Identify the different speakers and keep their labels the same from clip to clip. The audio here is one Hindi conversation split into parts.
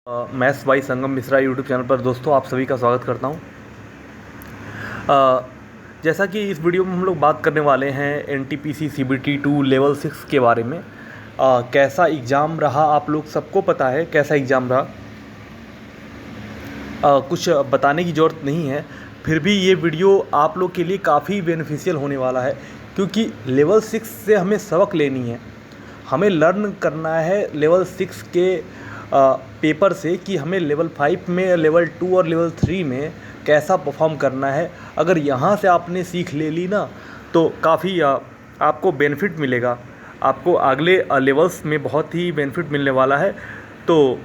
Speaker 1: Maths by Sangam Mishra YouTube channel पर दोस्तों आप सभी का स्वागत करता हूं। जैसा कि इस वीडियो में हम लोग बात करने वाले हैं NTPC CBT 2 लेवल 6 के बारे में। कैसा एग्ज़ाम रहा आप लोग सबको पता है कैसा एग्ज़ाम रहा। कुछ बताने की ज़रूरत नहीं है, फिर भी ये वीडियो आप लोग के लिए काफ़ी बेनिफिशियल होने वाला है, क्योंकि लेवल 6 से हमें सबक लेनी है, हमें लर्न करना है लेवल 6 के पेपर से कि हमें लेवल 5 में, लेवल 2 और लेवल 3 में कैसा परफॉर्म करना है। अगर यहाँ से आपने सीख ले ली ना तो काफ़ी आपको बेनिफिट मिलेगा, आपको अगले लेवल्स में बहुत ही बेनिफिट मिलने वाला है। तो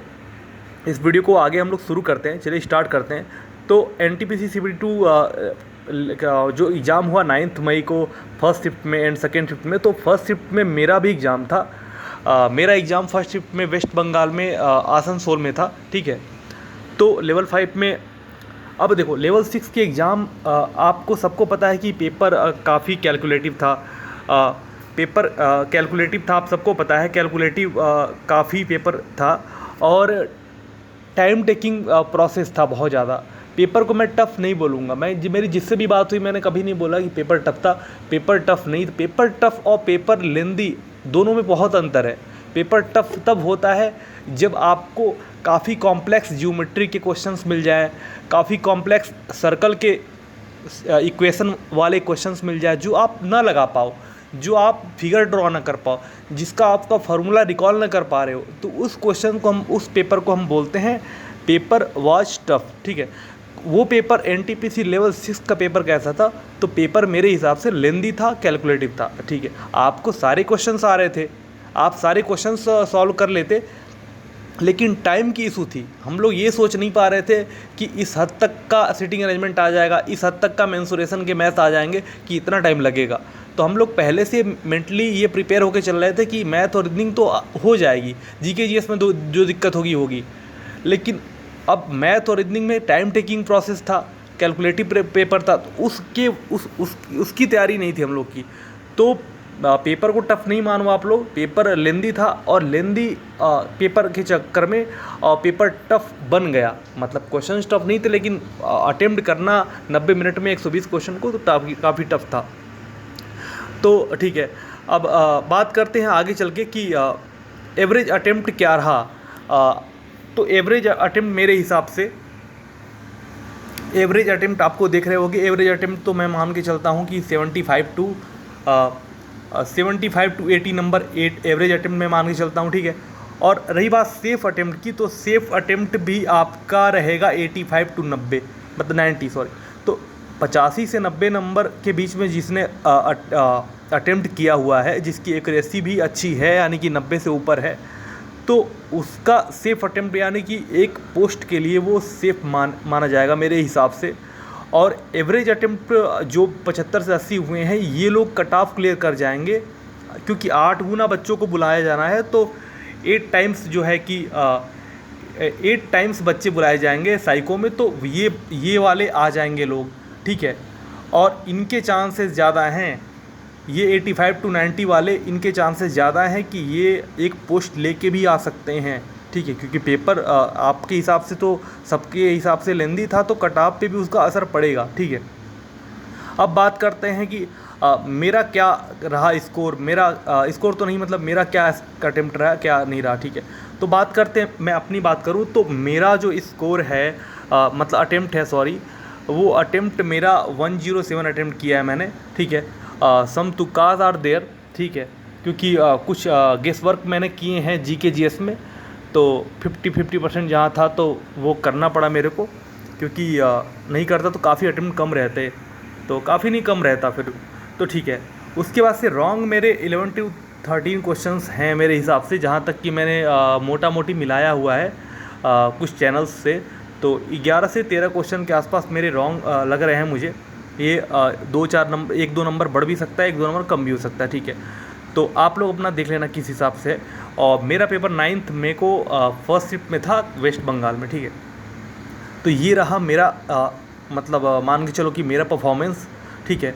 Speaker 1: इस वीडियो को आगे हम लोग शुरू करते हैं, चलिए स्टार्ट करते हैं। तो NTPC CBT 2 जो एग्ज़ाम हुआ 9 मई को फर्स्ट शिफ्ट में एंड सेकेंड शिफ्ट में, तो फर्स्ट शिफ्ट में मेरा भी एग्ज़ाम था। मेरा एग्ज़ाम फर्स्ट शिफ्ट में वेस्ट बंगाल में आसनसोल में था, ठीक है। तो लेवल 5 में अब देखो लेवल 6 के एग्ज़ाम आपको सबको पता है कि पेपर काफ़ी कैलकुलेटिव था। पेपर कैलकुलेटिव था, आप सबको पता है कैलकुलेटिव काफ़ी पेपर था और टाइम टेकिंग प्रोसेस था बहुत ज़्यादा। पेपर को मैं टफ़ नहीं बोलूँगा, मेरी जिससे भी बात हुई मैंने कभी नहीं बोला कि पेपर टफ़ था। पेपर टफ़ नहीं, पेपर टफ़ और पेपर लेंदी दोनों में बहुत अंतर है। पेपर टफ़ तब होता है जब आपको काफ़ी कॉम्प्लेक्स ज्योमेट्री के क्वेश्चंस मिल जाए, काफ़ी कॉम्प्लेक्स सर्कल के इक्वेशन वाले क्वेश्चंस मिल जाए जो आप ना लगा पाओ, जो आप फिगर ड्रॉ ना कर पाओ, जिसका आपका फार्मूला रिकॉल ना कर पा रहे हो, तो उस क्वेश्चन को हम, उस पेपर को हम बोलते हैं पेपर वाज टफ, ठीक है। वो पेपर NTPC लेवल 6 का पेपर कैसा था? तो पेपर मेरे हिसाब से लेंदी था, कैलकुलेटिव था, ठीक है। आपको सारे क्वेश्चंस आ रहे थे, आप सारे क्वेश्चंस सॉल्व कर लेते, लेकिन टाइम की इशू थी। हम लोग ये सोच नहीं पा रहे थे कि इस हद तक का सिटिंग अरेंजमेंट आ जाएगा, इस हद तक का मेंसुरेशन के मैथ आ जाएंगे कि इतना टाइम लगेगा। तो हम लोग पहले से मेंटली ये प्रिपेयर होकर चल रहे थे कि मैथ और रीजनिंग तो हो जाएगी, GK GS में जो दिक्कत होगी। लेकिन अब मैथ और रीजनिंग में टाइम टेकिंग प्रोसेस था, कैलकुलेटिव पेपर था, तो उसकी तैयारी नहीं थी हम लोग की। तो पेपर को टफ़ नहीं मानो आप लोग, पेपर लेंदी था और लेंदी पेपर के चक्कर में पेपर टफ़ बन गया। मतलब क्वेश्चन टफ़ नहीं थे, लेकिन अटेम्प्ट करना 90 मिनट में 120 क्वेश्चन को तो काफ़ी टफ़ था। तो ठीक है, अब बात करते हैं आगे चल के कि एवरेज अटेम्प्ट क्या रहा। तो एवरेज अटेम्प्ट मेरे हिसाब से, एवरेज अटेम्प्ट आपको देख रहे होगे, एवरेज अटेम्प्ट तो मैं मान के चलता हूँ कि 75 टू 80 नंबर 8 एवरेज अटेम्प्ट मैं मान के चलता हूँ, ठीक है। और रही बात सेफ़ अटेम्प्ट की, तो सेफ़ अटेम्प्ट भी आपका रहेगा 85 टू 90, मतलब 90 सॉरी। तो 85 से 90 नंबर के बीच में जिसने अटेम्प्ट किया हुआ है, जिसकी एक्यूरेसी भी अच्छी है, यानी कि 90 से ऊपर है, तो उसका सेफ़ अटेम्प्ट यानी कि एक पोस्ट के लिए वो सेफ़ माना जाएगा मेरे हिसाब से। और एवरेज अटेम्प्ट जो 75 से 80 हुए हैं, ये लोग कट ऑफ क्लियर कर जाएंगे, क्योंकि 8 गुना बच्चों को बुलाया जाना है, तो 8 टाइम्स जो है कि 8 टाइम्स बच्चे बुलाए जाएंगे साइको में, तो ये वाले आ जाएंगे लोग, ठीक है। और इनके चांसेस ज़्यादा हैं, ये 85 टू 90 वाले, इनके चांसेस ज़्यादा हैं कि ये एक पोस्ट लेके भी आ सकते हैं, ठीक है, क्योंकि पेपर आपके हिसाब से तो सबके हिसाब से लेंदी था, तो कट ऑफ पे भी उसका असर पड़ेगा, ठीक है। अब बात करते हैं कि मेरा क्या रहा स्कोर। मेरा स्कोर तो नहीं, मतलब मेरा क्या अटेम्प्ट रहा, क्या नहीं रहा, ठीक है। तो बात करते हैं, मैं अपनी बात करूँ तो मेरा जो स्कोर है, मतलब अटेम्प्ट है, सॉरी, वो अटेम्प्ट मेरा 107 अटेम्प्ट किया है मैंने, ठीक है। सम तुक्कास आर देयर, ठीक है, क्योंकि कुछ गेस वर्क मैंने किए हैं GK GS में, तो 50% जहाँ था तो वो करना पड़ा मेरे को, क्योंकि नहीं करता तो काफ़ी अटेम्प्ट कम रहते, तो काफ़ी नहीं कम रहता फिर, तो ठीक है। उसके बाद से रॉन्ग मेरे 11 टू 13 क्वेश्चंस हैं मेरे हिसाब से, जहाँ तक कि मैंने मोटा मोटी मिलाया हुआ है कुछ चैनल्स से, तो 11 से 13 क्वेश्चन के आसपास मेरे रॉन्ग लग रहे हैं मुझे। ये 2-4 नंबर, 1-2 नंबर बढ़ भी सकता है, 1-2 नंबर कम भी हो सकता है, ठीक है। तो आप लोग अपना देख लेना किस हिसाब से। और मेरा पेपर 9 मई को फर्स्ट शिफ्ट में था वेस्ट बंगाल में, ठीक है। तो ये रहा मेरा मतलब मान के चलो कि मेरा परफॉर्मेंस, ठीक है।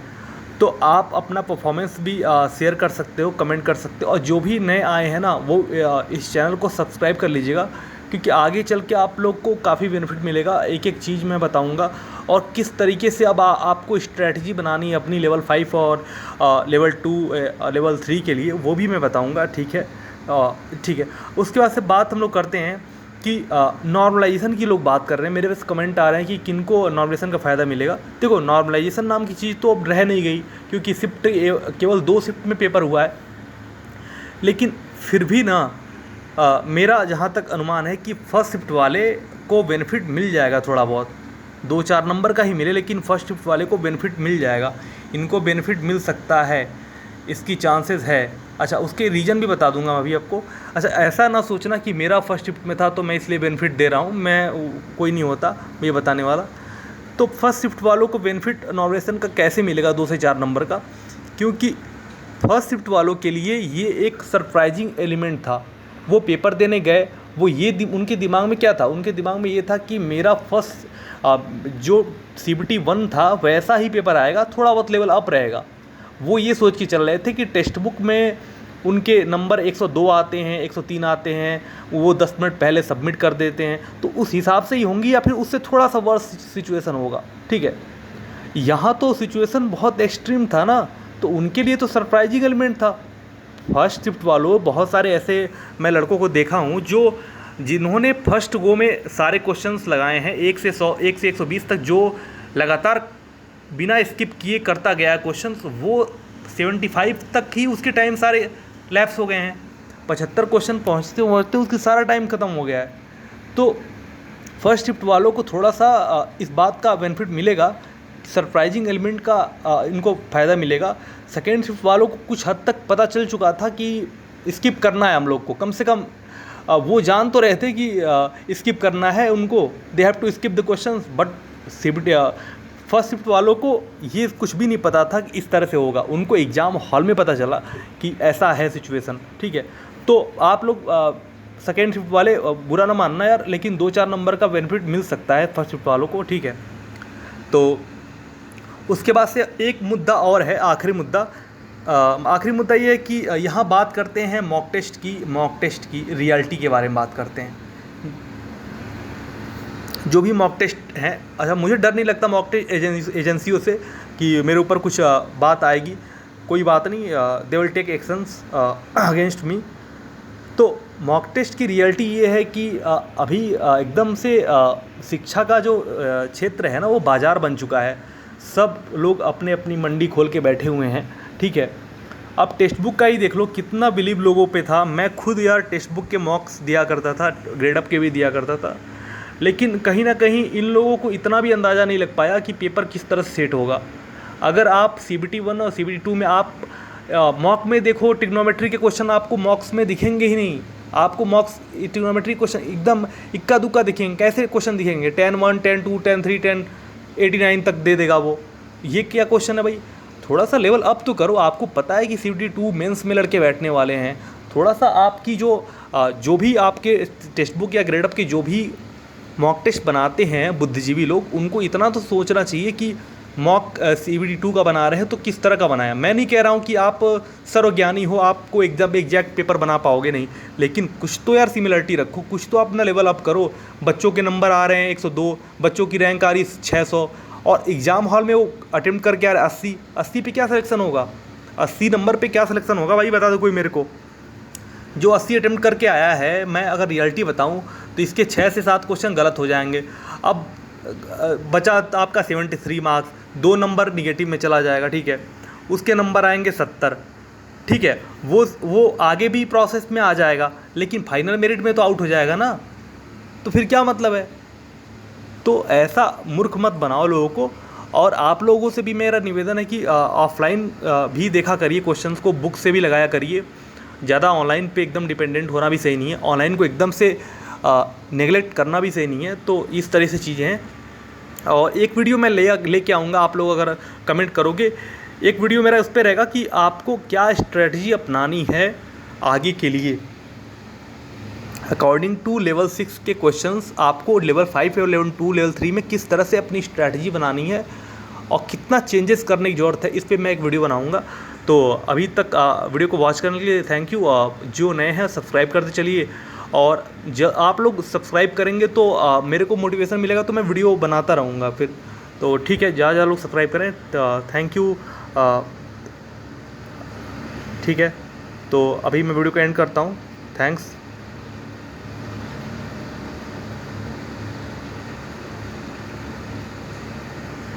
Speaker 1: तो आप अपना परफॉर्मेंस भी शेयर कर सकते हो, कमेंट कर सकते हो, और जो भी नए आए हैं ना वो इस चैनल को सब्सक्राइब कर लीजिएगा, क्योंकि आगे चल के आप लोग को काफ़ी बेनिफिट मिलेगा। एक एक चीज़ मैं बताऊंगा और किस तरीके से अब आपको स्ट्रैटेजी बनानी है अपनी लेवल 5 और लेवल 2 लेवल 3 के लिए, वो भी मैं बताऊंगा। ठीक है, ठीक है। उसके बाद से बात हम लोग करते हैं कि नॉर्मलाइजेशन की लोग बात कर रहे हैं। मेरे पास कमेंट आ रहे हैं कि किनको नॉर्मलाइजेशन का फ़ायदा मिलेगा। देखो, नॉर्मलाइजेशन नाम की चीज़ तो अब रह नहीं गई, क्योंकि शिफ्ट केवल 2 शिफ्ट में पेपर हुआ है। लेकिन फिर भी ना मेरा जहाँ तक अनुमान है कि फर्स्ट शिफ्ट वाले को बेनिफिट मिल जाएगा थोड़ा बहुत, 2-4 नंबर का ही मिले, लेकिन फर्स्ट शिफ्ट वाले को बेनिफिट मिल जाएगा। इनको बेनिफिट मिल सकता है, इसकी चांसेस है। अच्छा, उसके रीज़न भी बता दूंगा मैं अभी आपको। अच्छा, ऐसा ना सोचना कि मेरा फर्स्ट शिफ्ट में था तो मैं इसलिए बेनिफिट दे रहा हूँ, मैं कोई नहीं होता ये बताने वाला। तो फर्स्ट शिफ्ट वालों को बेनिफिट नॉर्मलाइजेशन का कैसे मिलेगा 2 से 4 नंबर का, क्योंकि फर्स्ट शिफ्ट वालों के लिए ये एक सरप्राइजिंग एलिमेंट था। वो पेपर देने गए, वो ये उनके दिमाग में क्या था, उनके दिमाग में ये था कि मेरा फर्स्ट जो CBT 1 था वैसा ही पेपर आएगा, थोड़ा बहुत लेवल अप रहेगा। वो ये सोच के चल रहे थे कि टेक्स्ट बुक में उनके नंबर 102 आते हैं, 103 आते हैं, वो 10 मिनट पहले सबमिट कर देते हैं, तो उस हिसाब से ही होंगी या फिर उससे थोड़ा सा वर्स सिचुएशन होगा। ठीक है, यहाँ तो सिचुएशन बहुत एक्सट्रीम था ना, तो उनके लिए तो सरप्राइजिंग एलिमेंट था। फर्स्ट शिफ्ट वालों, बहुत सारे ऐसे मैं लड़कों को देखा हूँ जिन्होंने फर्स्ट गो में सारे क्वेश्चंस लगाए हैं 1 से 120 तक, जो लगातार बिना स्किप किए करता गया क्वेश्चंस, वो 75 तक ही उसके टाइम सारे लैप्स हो गए हैं। 75 क्वेश्चन पहुँचते पहुँचते उसकी सारा टाइम ख़त्म हो गया है। तो फर्स्ट शिफ्ट वालों को थोड़ा सा इस बात का बेनिफिट मिलेगा, सरप्राइजिंग एलिमेंट का इनको फ़ायदा मिलेगा। सेकेंड शिफ्ट वालों को कुछ हद तक पता चल चुका था कि स्किप करना है हम लोग को, कम से कम वो जान तो रहे थे कि स्किप करना है उनको, they have to skip the questions. But first shift वालों को ये कुछ भी नहीं पता था कि इस तरह से होगा। उनको एग्ज़ाम हॉल में पता चला कि ऐसा है सिचुएशन। ठीक है, तो आप लोग सेकेंड शिफ्ट वाले बुरा ना मानना यार, लेकिन 2-4 नंबर का बेनिफिट मिल सकता है फर्स्ट शिफ्ट वालों को। ठीक है, तो उसके बाद से एक मुद्दा और है, आखिरी मुद्दा ये है कि यहाँ बात करते हैं मॉक टेस्ट की रियलिटी के बारे में बात करते हैं। जो भी मॉक टेस्ट हैं, अच्छा, मुझे डर नहीं लगता मॉक टेस्ट एजेंसियों से कि मेरे ऊपर कुछ बात आएगी, कोई बात नहीं, they will take actions against me. तो मॉक टेस्ट की रियलिटी ये है कि अभी एकदम से शिक्षा का जो क्षेत्र है ना, वो बाज़ार बन चुका है। सब लोग अपने अपनी मंडी खोल के बैठे हुए हैं। ठीक है, अब टेक्स्ट बुक का ही देख लो, कितना बिलीव लोगों पे था। मैं खुद यार टेक्स्ट बुक के मॉक्स दिया करता था, ग्रेड अप के भी दिया करता था, लेकिन कहीं ना कहीं इन लोगों को इतना भी अंदाज़ा नहीं लग पाया कि पेपर किस तरह से सेट होगा। अगर आप CBT 1 और CBT 2 में आप मॉक में देखो, ट्रिग्नोमेट्री के क्वेश्चन आपको मॉक्स में दिखेंगे ही नहीं। आपको मॉक्स ट्रिग्नोमेट्री क्वेश्चन एकदम इक्का दुक्का दिखेंगे। कैसे क्वेश्चन दिखेंगे? 10-1, 10-2, 10-3, 10-89 तक दे देगा वो। ये क्या क्वेश्चन है भाई? थोड़ा सा लेवल अप तो करो। आपको पता है कि CBT 2 मेंस में लड़के बैठने वाले हैं। थोड़ा सा आपकी जो भी आपके टेक्स्ट बुक या ग्रेड अप के जो भी मॉक टेस्ट बनाते हैं बुद्धिजीवी लोग, उनको इतना तो सोचना चाहिए कि मॉक CBT 2 का बना रहे हैं तो किस तरह का बनाया। मैं नहीं कह रहा हूँ कि आप सर्वज्ञानी हो, आपको एकदम एग्जैक्ट पेपर बना पाओगे, नहीं, लेकिन कुछ तो यार सिमिलरिटी रखो, कुछ तो अपना लेवल अप करो। बच्चों के नंबर आ रहे हैं 102, बच्चों की रैंक आ रही 600, और एग्ज़ाम हॉल में वो अटेम्प्ट करके आ रहे 80 पे क्या सिलेक्शन होगा? 80 नंबर पे क्या सिलेक्शन होगा भाई, बता दो कोई मेरे को। जो 80 अटेम्प्ट करके आया है, मैं अगर रियलिटी बताऊँ तो इसके 6 से 7 क्वेश्चन गलत हो जाएंगे। अब बचा आपका 73 मार्क्स, 2 नंबर निगेटिव में चला जाएगा। ठीक है, उसके नंबर आएंगे 70। ठीक है, वो आगे भी प्रोसेस में आ जाएगा, लेकिन फाइनल मेरिट में तो आउट हो जाएगा ना, तो फिर क्या मतलब है? तो ऐसा मूर्ख मत बनाओ लोगों को। और आप लोगों से भी मेरा निवेदन है कि ऑफलाइन भी देखा करिए, क्वेश्चंस को बुक से भी लगाया करिए। ज़्यादा ऑनलाइन पे एकदम डिपेंडेंट होना भी सही नहीं है, ऑनलाइन को एकदम से नेगलेक्ट करना भी सही नहीं है। तो इस तरह से चीज़ें हैं। और एक वीडियो मैं लेके आऊँगा, आप लोग अगर कमेंट करोगे, एक वीडियो मेरा उस पर रहेगा कि आपको क्या स्ट्रेटजी अपनानी है आगे के लिए। अकॉर्डिंग टू लेवल 6 के क्वेश्चंस, आपको लेवल 5 और लेवल 2, लेवल 3 में किस तरह से अपनी स्ट्रैटेजी बनानी है और कितना चेंजेस करने की ज़रूरत है, इस पर मैं एक वीडियो बनाऊंगा। तो अभी तक वीडियो को वॉच करने के लिए थैंक यू। जो नए हैं सब्सक्राइब करते चलिए, और आप लोग सब्सक्राइब करेंगे तो मेरे को मोटिवेशन मिलेगा, तो मैं वीडियो बनाता रहूँगा फिर। तो ठीक है, ज़्यादा लोग सब्सक्राइब करें। Thank you. ठीक है, तो अभी मैं वीडियो को एंड करता हूँ। थैंक्स।